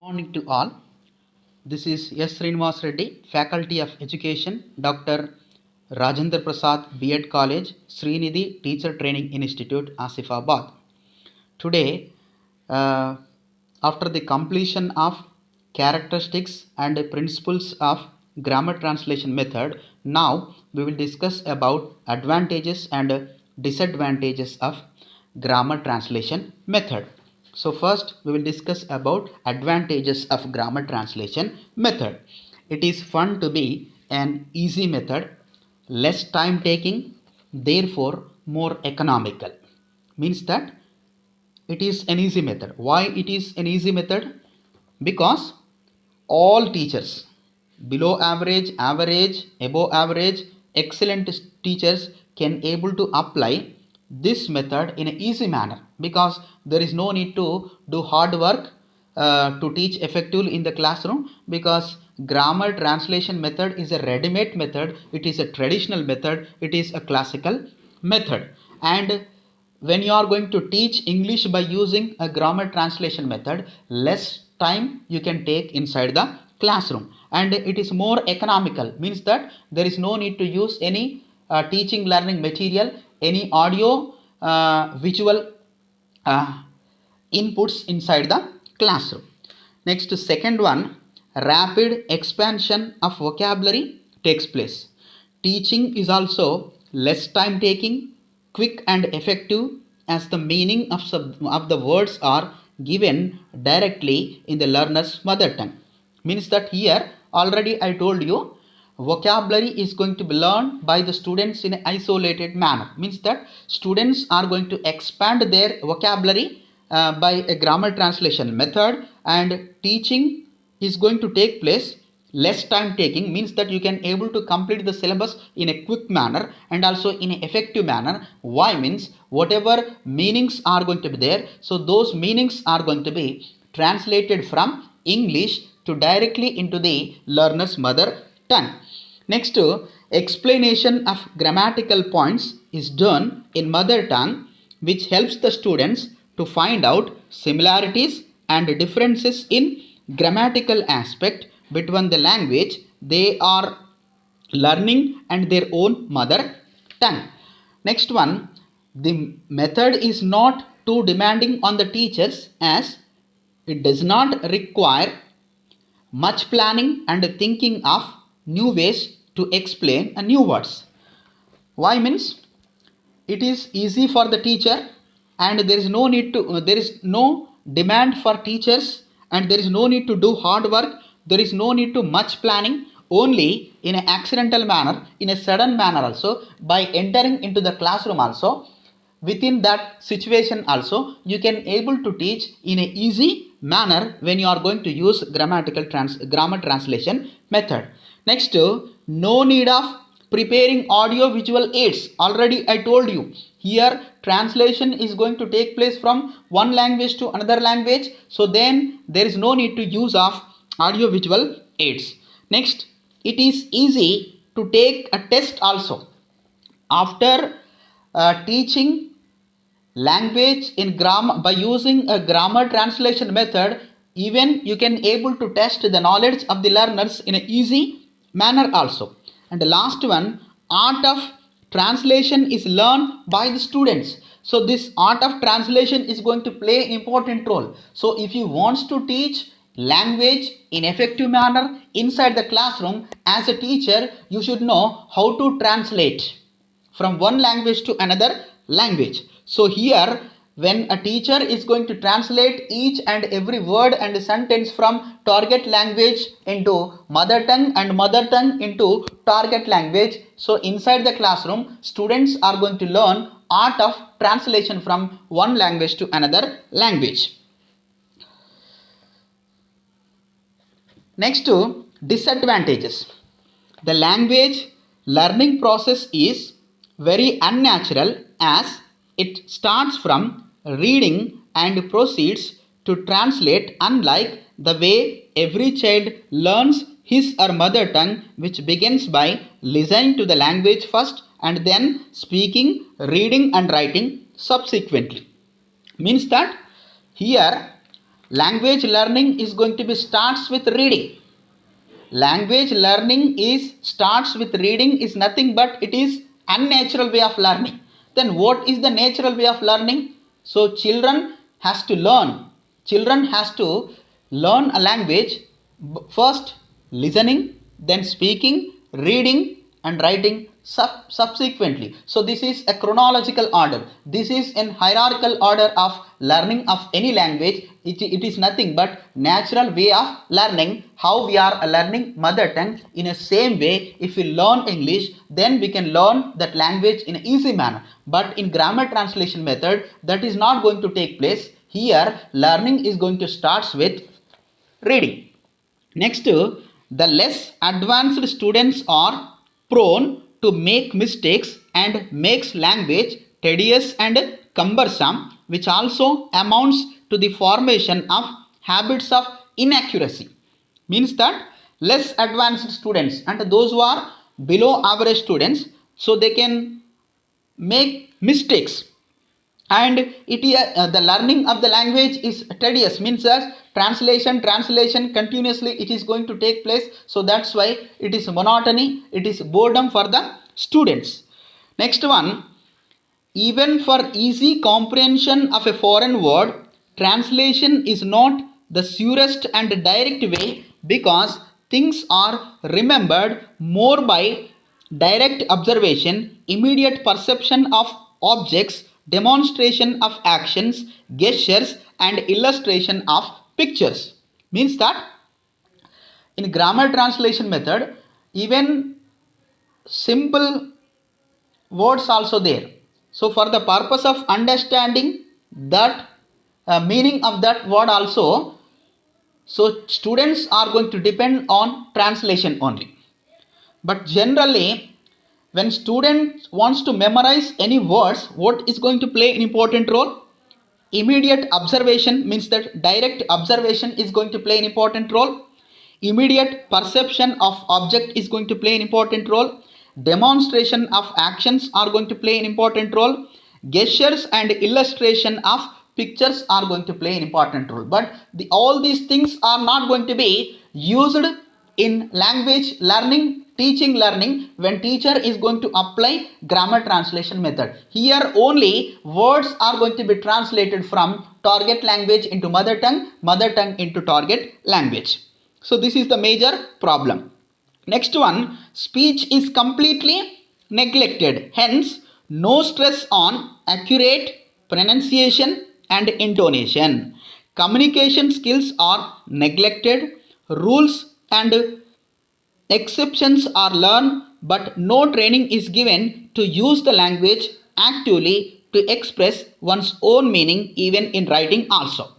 Morning to all. This is S. Srinivas Reddy, Faculty of Education, Dr. Rajendra Prasad, B.Ed College, Srinidhi Teacher Training Institute, Asifabad. Today, uh, after the completion of characteristics and principles of grammar translation method, now we will discuss about advantages and disadvantages of grammar translation method. So first we will discuss about advantages of grammar translation method. It is fun to be an easy method, less time taking, therefore more economical. Means that it is an easy method. Why it is an easy method? Because all teachers, below average, average, above average, excellent teachers can able to apply this method in an easy manner, because there is no need to do hard work to teach effectively in the classroom, because grammar translation method is a ready-made method, it is a traditional method, it is a classical method. And when you are going to teach English by using a grammar translation method, less time you can take inside the classroom, and it is more economical. Means that there is no need to use any teaching learning material, any audio visual uh, inputs inside the classroom. Next, second one, rapid expansion of vocabulary takes place. Teaching is also less time taking, quick and effective, as the meaning of the words are given directly in the learner's mother tongue. Means that here already I told you, vocabulary is going to be learned by the students in an isolated manner. Means that students are going to expand their vocabulary by a grammar translation method, and teaching is going to take place less time taking. Means that you can able to complete the syllabus in a quick manner and also in an effective manner. Why? Means whatever meanings are going to be there, so those meanings are going to be translated from English to directly into the learner's mother tongue. Next, explanation of grammatical points is done in mother tongue, which helps the students to find out similarities and differences in grammatical aspect between the language they are learning and their own mother tongue. Next one, the method is not too demanding on the teachers, as it does not require much planning and thinking of new ways to explain a new words. Why? Means it is easy for the teacher, and there is no need to there is no demand for teachers, and there is no need to do hard work, there is no need to much planning. Only in an accidental manner, in a sudden manner, also by entering into the classroom, also within that situation also you can able to teach in a easy manner when you are going to use grammar translation method. Next, no need of preparing audio visual aids. Already I told you, here translation is going to take place from one language to another language, so then there is no need to use of audio visual aids. Next, it is easy to take a test also. After teaching language in grammar by using a grammar translation method, even you can able to test the knowledge of the learners in an easy manner also. And the last one, art of translation is learned by the students. So this art of translation is going to play important role. So if you want to teach language in effective manner inside the classroom, as a teacher you should know how to translate from one language to another language. So here when a teacher is going to translate each and every word and sentence from target language into mother tongue and mother tongue into target language, so inside the classroom students are going to learn art of translation from one language to another language. Next, to disadvantages. The language learning process is very unnatural, as it starts from reading and proceeds to translate, unlike the way every child learns his or mother tongue, which begins by listening to the language first and then speaking, reading and writing subsequently. Means that here Language learning is going to be starts with reading. Language learning is starts with reading is nothing but it is unnatural way of learning. Then what is the natural way of learning? So children has to learn. Children has to learn a language first listening, then speaking, reading and writing subsequently. So this is a chronological order. This is an hierarchical order of learning of any language. It is nothing but natural way of learning. How we are learning mother tongue. In a same way, if we learn English, then we can learn that language in an easy manner. But in grammar translation method, that is not going to take place. Here learning is going to start with reading. Next, the less advanced students are prone to make mistakes and makes language tedious and cumbersome, which also amounts to the formation of habits of inaccuracy. Means that less advanced students and those who are below average students, so they can make mistakes, and the learning of the language is tedious, means that translation continuously it is going to take place. So that's why it is monotony, it is boredom for the students. Next one, even for easy comprehension of a foreign word, translation is not the surest and direct way, because things are remembered more by direct observation, immediate perception of objects, demonstration of actions, gestures and illustration of pictures. Means that in grammar translation method, even simple words also there. So for the purpose of understanding that meaning of that word also, so students are going to depend on translation only. But generally, when student wants to memorize any words, what is going to play an important role? Immediate observation, means that direct observation is going to play an important role. Immediate perception of object is going to play an important role. Demonstration of actions are going to play an important role. Gestures and illustration of pictures are going to play an important role. But all these things are not going to be used in language learning, teaching learning, when teacher is going to apply grammar translation method. Here only words are going to be translated from target language into mother tongue into target language. So this is the major problem. Next one, speech is completely neglected. Hence, no stress on accurate pronunciation and intonation. Communication skills are neglected. Rules and exceptions are learned, but no training is given to use the language actively to express one's own meaning, even in writing also.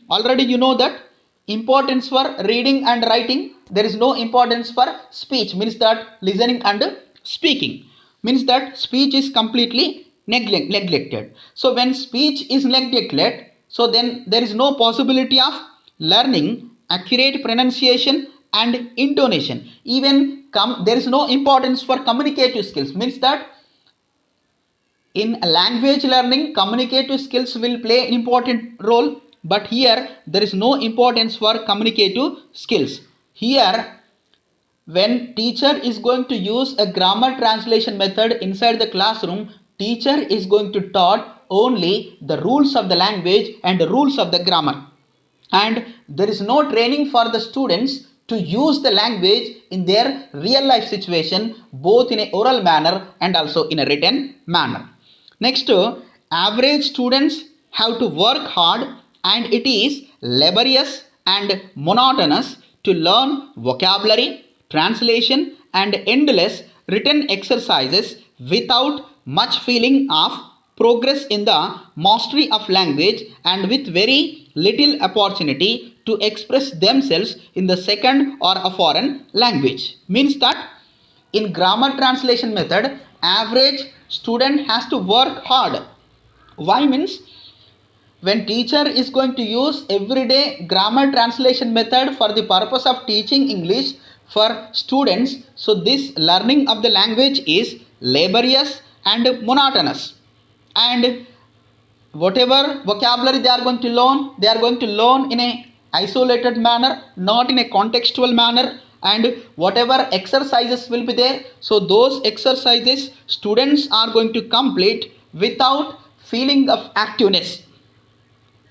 Already you know that importance for reading and writing, there is no importance for speech, means that listening and speaking, means that speech is completely neglected. So when speech is neglected, so then there is no possibility of learning accurate pronunciation and intonation. Even there is no importance for communicative skills, means that in language learning communicative skills will play an important role, but here there is no importance for communicative skills. Here when teacher is going to use a grammar translation method inside the classroom, teacher is going to taught only the rules of the language and the rules of the grammar, and there is no training for the students to use the language in their real life situation, both in a oral manner and also in a written manner. Next, average students have to work hard, and it is laborious and monotonous to learn vocabulary, translation and endless written exercises without much feeling of progress in the mastery of language, and with very little opportunity to express themselves in the second or a foreign language. Means that in grammar translation method, average student has to work hard. Why? Means when teacher is going to use everyday grammar translation method for the purpose of teaching English for students, so this learning of the language is laborious and monotonous, and whatever vocabulary they are going to learn in a isolated manner, not in a contextual manner, and whatever exercises will be there, so those exercises students are going to complete without feeling of activeness.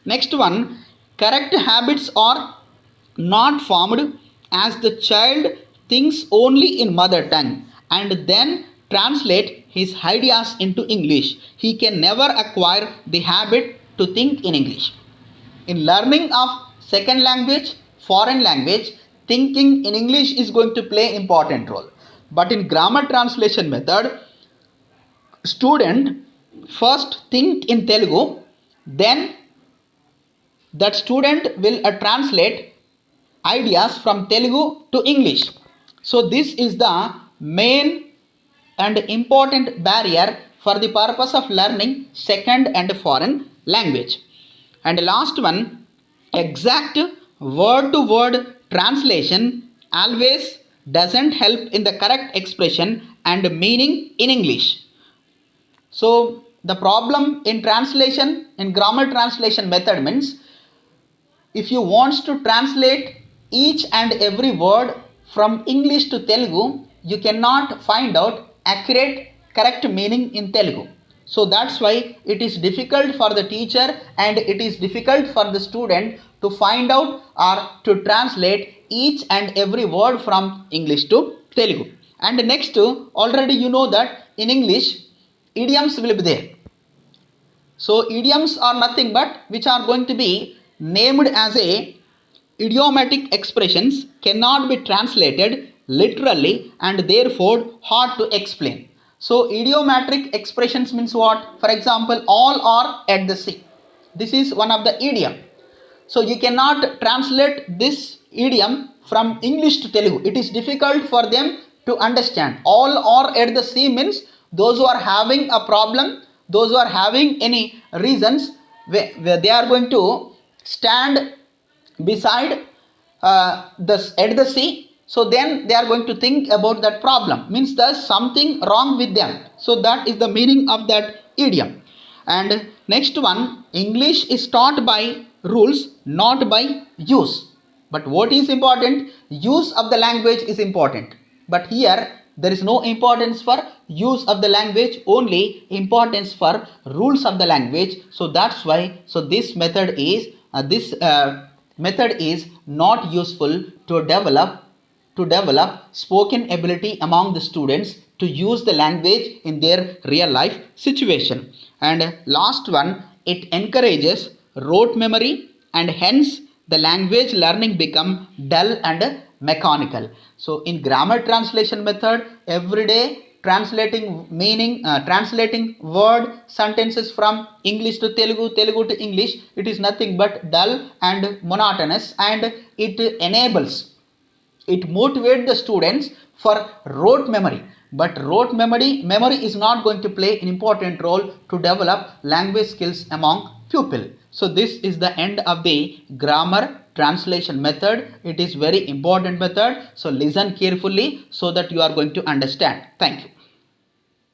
Next one, correct habits are not formed as the child thinks only in mother tongue and then translate his ideas into English. He can never acquire the habit to think in English. In learning of second language, foreign language, thinking in English is going to play important role. But in grammar translation method, student first think in Telugu, then that student will translate ideas from Telugu to English. So this is the main and important barrier for the purpose of learning second and foreign language. And last one, exact word to word translation always doesn't help in the correct expression and meaning in English. So the problem in translation, in grammar translation method means, if you want to translate each and every word from English to Telugu, you cannot find out accurate correct meaning in Telugu. So that's why it is difficult for the teacher and it is difficult for the student to find out or to translate each and every word from English to Telugu. And next, already you know that in English, idioms will be there. So idioms are nothing but which are going to be named as a idiomatic expressions, cannot be translated literally and therefore hard to explain. So idiomatic expressions means what? For example, all are at the sea. This is one of the idiom. So you cannot translate this idiom from English to Telugu. It is difficult for them to understand. All are at the sea means those who are having a problem, those who are having any reasons, where they are going to stand beside at the sea, so then they are going to think about that problem, means there's something wrong with them. So that is the meaning of that idiom. And next one, English is taught by rules, not by use. But what is important? Use of the language is important. But here there is no importance for use of the language, only importance for rules of the language. So that's why, so this method is not useful to develop spoken ability among the students to use the language in their real life situation. And last one, it encourages rote memory and hence the language learning become dull and mechanical. So in grammar translation method, every day translating meaning, translating word sentences from English to Telugu, Telugu to English, it is nothing but dull and monotonous, and it motivates the students for rote memory. But rote memory is not going to play an important role to develop language skills among pupil. So this is the end of the grammar translation method. It is very important method. So listen carefully so that you are going to understand. Thank you.